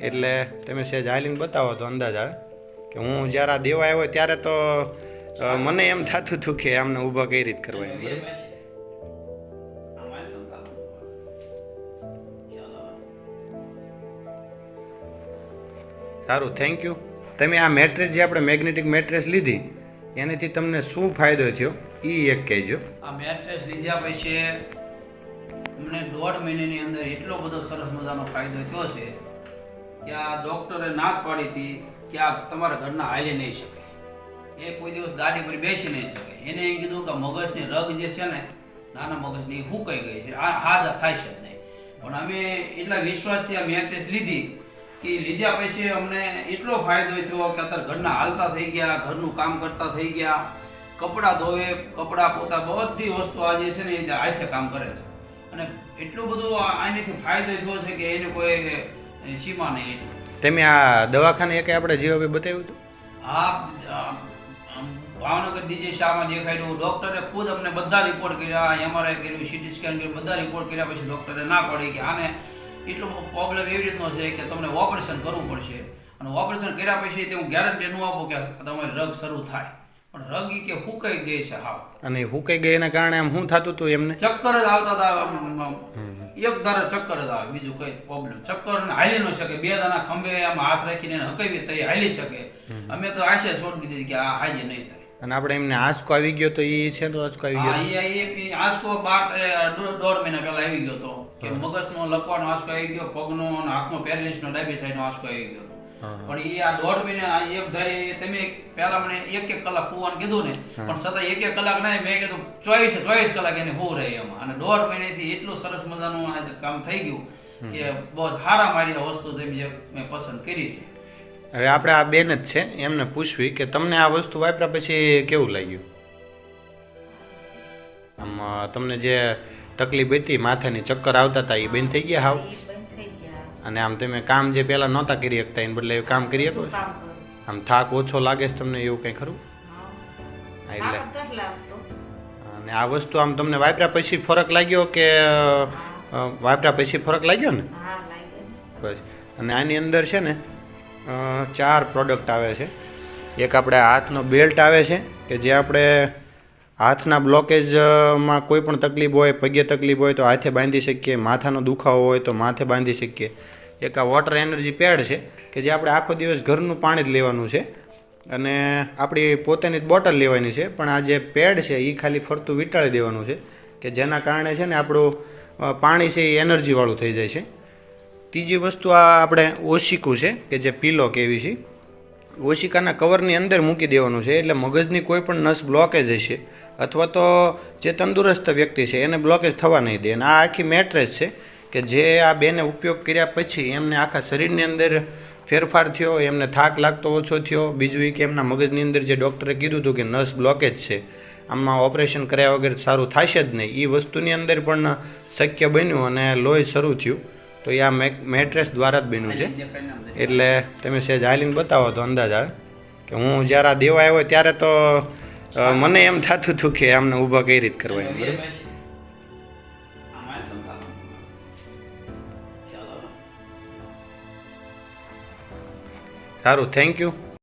એટલે તમે સહેજ હાલીને બતાવો તો અંદાજ આવે કે હું જ્યારે આ દેવા આવ્યો ત્યારે તો મને એમ થતું હતું કે આમને ઊભા કઈ રીતે કરવા એમ બરાબર. સારું, થેન્ક યુ. તમે આ મેટ્રેસ જે આપણે મેગ્નેટિક મેટ્રેસ લીધી એનાથી તમને શું ફાયદો થયો એ એક કહેજો. આ મેટ્રેસ લીધા પછી અમને 1.5 મહિનાની અંદર એટલો બધો સરસ મજાનો ફાયદો થયો છે કે આ ડૉક્ટરે ના જ પાડી હતી કે આ તમારા ઘરના હાલી નહીં શકે, એ કોઈ દિવસ ગાડી પર બેસી નહીં શકે. એને એમ કીધું કે મગજની રગ જે છે ને, નાના મગજની એ હુકાઈ ગઈ છે, આ હાજા થાય છે જ નહીં. પણ અમે એટલા વિશ્વાસથી આ મેટ્રેસ લીધી કે લીધા પછી અમને એટલો ફાયદો થયો કે અત્યારે ઘરના હાલતા થઈ ગયા, ઘરનું કામ કરતા થઈ ગયા, કપડાં ધોવે, કપડાં પોતા, બધી વસ્તુ આ જે છે ને એ હાથે કામ કરે છે. અને એટલું બધું આનાથી ફાયદો થયો છે કે એને કોઈ સીમા નહીં. તમે આ દવાખાને એક આપણે જીવાભાઈ બતાવ્યું હતું? આ ભાવનગર ડીજે શાહમાં દેખાડ્યું, ડૉક્ટરે ખુદ અમને બધા રિપોર્ટ કર્યા, એમઆરઆઈ કર્યું, સીટી સ્કેન કર્યું, બધા રિપોર્ટ કર્યા પછી ડૉક્ટરે ના પડી કે આને એટલો પ્રોબ્લેમ એવી રીતનો છે કે તમને ઓપરેશન કરવું પડશે. અને ઓપરેશન કર્યા પછી તે હું ગેરંટી ન આપું કે તમારી રગ શરૂ થાય, પણ રગ કે ફૂંકાઈ ગઈ છે હાવ. અને ફૂંકાઈ ગઈ એના કારણે આમ શું થતું હતું એમને? ચક્કર જ આવતા હતા, એક ધારે ચક્કર જ આવે, બીજું કઈ પ્રોબ્લેમ. ચક્કર હાલી ન શકે, બે દાના ખંભે આમ હાથ રાખીને હકાવી તો એ હાલી શકે. અમે તો આશે છોડી દીધી કે આ હાજી નહીં થાય. અને આપણે એમને આંચકો આવી ગયો તો એ છે તો આંચકો આવી ગયો? હા, આંચકો 1.5 મહિના પહેલા આવી ગયો હતો કે મગજનો લકવાનો આંચકો આવી ગયો, પગનો અને હાથનો પેરાલિસનો ડાબી સાઈડનો આંચકો આવી ગયો હતો. પણ એ આ 1.5 મહિના એક ધારી તમે પહેલા મને 1 કલાક હોવાનું કીધું ને, પણ છતાં 1 કલાક નહીં, મેં કીધું 24 કલાક એને હોવું રહે એમાં. અને 1.5 મહિનાથી એટલું સરસ મજાનું આજે કામ થઈ ગયું કે બહુ સારા મારી વસ્તુ જે મેં પસંદ કરી છે. હવે આપણે આ બેન જ છે એમને પૂછવી કે તમને આ વસ્તુ વાપર્યા પછી કેવું લાગ્યું? આમ તમને જે તકલીફ હતી, માથાની ચક્કર આવતા હતા, એ બંધ થઈ ગયા હાવ? અને આમ તમે કામ જે પહેલા નહોતા કરી શકતા એને બદલે કામ કરી શકો? આમ થાક ઓછો લાગે છે તમને એવું કંઈ ખરું? એટલે અને આ વસ્તુ આમ તમને વાપર્યા પછી ફરક લાગ્યો કે વાપર્યા પછી ફરક લાગ્યો ને? બસ. અને આની અંદર છે ને 4 પ્રોડક્ટ આવે છે. એક આપણે હાથનો બેલ્ટ આવે છે કે જે આપણે હાથના બ્લોકેજમાં કોઈ પણ તકલીફ હોય, પગે તકલીફ હોય તો હાથે બાંધી શકીએ, માથાનો દુખાવો હોય તો માથે બાંધી શકીએ. એક આ વોટર એનર્જી પેડ છે કે જે આપણે આખો દિવસ ઘરનું પાણી જ લેવાનું છે અને આપણી પોતાની જ બોટલ લેવાની છે, પણ આ જે પેડ છે એ ખાલી ફરતું વીંટાળી દેવાનું છે કે જેના કારણે છે ને આપણું પાણી છે એ એનર્જીવાળું થઈ જાય છે. ત્રીજી વસ્તુ આ આપણે ઓશિકું છે કે જે પીલો કેવી છે, ઓશિકાના કવરની અંદર મૂકી દેવાનું છે એટલે મગજની કોઈ પણ નસ બ્લોકેજ હશે અથવા તો જે તંદુરસ્ત વ્યક્તિ છે એને બ્લોકેજ થવા નહીં દે. અને આ આખી મેટ્રેસ છે કે જે આ બેને ઉપયોગ કર્યા પછી એમને આખા શરીરની અંદર ફેરફાર થયો, એમને થાક લાગતો ઓછો થયો. બીજું એ કે એમના મગજની અંદર જે ડૉક્ટરે કીધું હતું કે નસ બ્લોકેજ છે, આમાં ઓપરેશન કર્યા વગર સારું થશે જ નહીં, એ વસ્તુની અંદર પણ શક્ય બન્યું અને લોહી શરૂ થયું. તો એ આ મેટ્રેસ દ્વારા જ બન્યું છે. એટલે તમે સહેજ હાલીને બતાવો તો અંદાજ આવે કે હું જ્યારે આ દેવા આવ્યો ત્યારે તો મને એમ થતું હતું કે આમને ઊભા કઈ રીતે કરવા એમ બરાબર. સારું, થેન્ક યુ.